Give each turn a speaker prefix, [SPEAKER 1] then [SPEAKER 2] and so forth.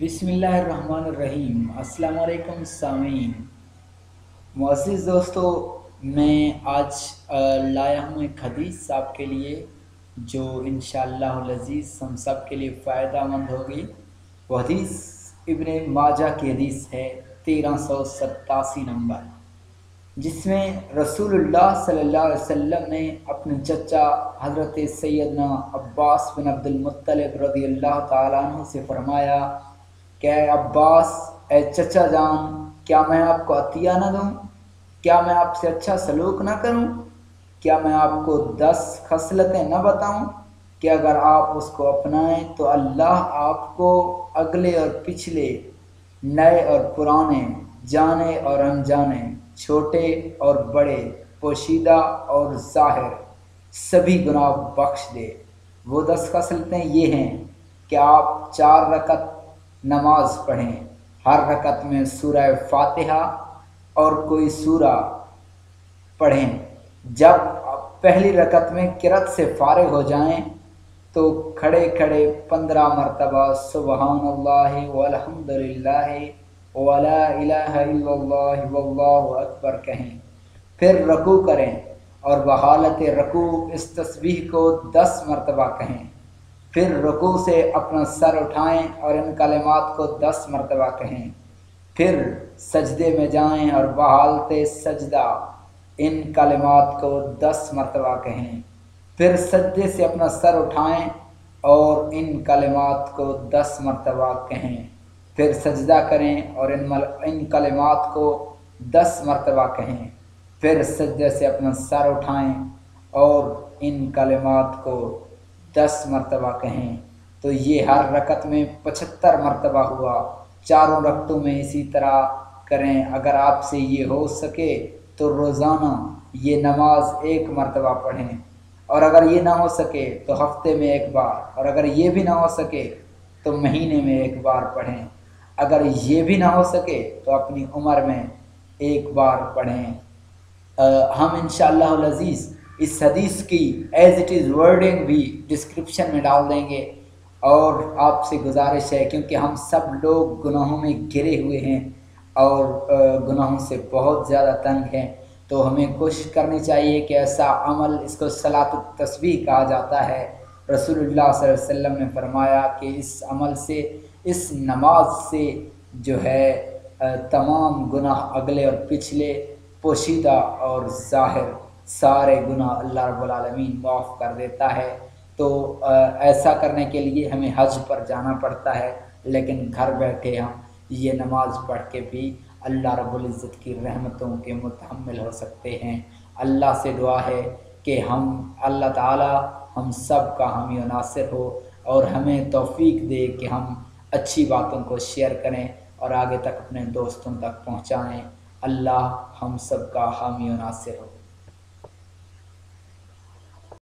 [SPEAKER 1] बिस्मिल्लाहिर्रहमानिर्रहीम। अस्सलाम वालेकुम सामीन। मुअज़्ज़िज़ दोस्तों, मैं आज लाया हूँ एक हदीस आपके लिए जो इंशाअल्लाह अज़ीज़ हम सब के लिए फ़ायदेमंद होगी। वो हदीस इब्ने माजा की हदीस है 1387 नंबर, जिसमें रसूलुल्लाह सल्लल्लाहु अलैहि वसल्लम ने अपने चचा हज़रत सैयदना अब्बास बिन अब्दुल मुत्तलिब रज़ियल्लाहु ताला अन्हु से फरमाया कि अब्बास, ए चचा जान, क्या मैं आपको अतिया न दूँ? क्या मैं आपसे अच्छा सलूक न करूँ? क्या मैं आपको 10 खसलतें न बताऊँ कि अगर आप उसको अपनाएं तो अल्लाह आपको अगले और पिछले, नए और पुराने, जाने और अनजाने, छोटे और बड़े, पोशीदा और ज़ाहिर सभी गुनाह बख्श दे। वो 10 खसलतें ये हैं कि आप 4 रकत नमाज पढ़ें, हर रकत में सूरह फातिहा और कोई सूरा पढ़ें। जब पहली रकत में किरत से फारिग हो जाएं तो खड़े खड़े 15 मरतबा सुबहानल्लाहि वल्हम्दुलिल्लाहि वला इलाहा इल्लल्लाह वल्लाहु अकबर कहें। फिर रकू करें और बहालत रकू इस तस्बीह को 10 मरतबा कहें। फिर रुकू से अपना सर उठाएं और इन कलिमात को 10 मरतबा कहें। फिर सजदे में जाएं और बहालते सजदा इन कलिमात को 10 मरतबा कहें। फिर सजदे से अपना सर उठाएं और इन कलिमात को 10 मरतबा कहें। फिर सजदा करें और इन कलिमात को 10 मरतबा कहें। फिर सजदे से अपना सर उठाएं और इन कलिमात को 10 मरतबा कहें। तो ये हर रकत में 75 मरतबा हुआ। चारों रकतों में इसी तरह करें। अगर आपसे ये हो सके तो रोज़ाना ये नमाज 1 मरतबा पढ़ें, और अगर ये ना हो सके तो हफ्ते में 1 बार, और अगर ये भी ना हो सके तो महीने में 1 बार पढ़ें। अगर ये भी ना हो सके तो अपनी उम्र में 1 बार पढ़ें। हम इंशाअल्लाह अज़ीज़ इस हदीस की एज़ इट इज़ वर्डिंग भी डिस्क्रिप्शन में डाल देंगे। और आपसे गुजारिश है, क्योंकि हम सब लोग गुनाहों में घिरे हुए हैं और गुनाहों से बहुत ज़्यादा तंग हैं, तो हमें कोशिश करनी चाहिए कि ऐसा अमल, इसको सलातुत तस्बीह कहा जाता है। रसूलुल्लाह सल्लल्लाहु अलैहि वसल्लम ने फरमाया कि इस अमल से, इस नमाज से जो है तमाम गुनाह अगले और पिछले, पोशीदा और ज़ाहिर सारे गुनाह अल्लाह रब्बुल आलमीन माफ़ कर देता है। तो ऐसा करने के लिए हमें हज पर जाना पड़ता है, लेकिन घर बैठे हम ये नमाज पढ़ के भी अल्लाह रब्बुल इज़्ज़त की रहमतों के मुतहम्मिल हो सकते हैं। अल्लाह से दुआ है कि अल्लाह ताला हम सब का हामी व नासिर हो और हमें तौफ़ीक दे कि हम अच्छी बातों को शेयर करें और आगे तक अपने दोस्तों तक पहुँचाएँ। अल्लाह हम सब का हामी व नासिर हो।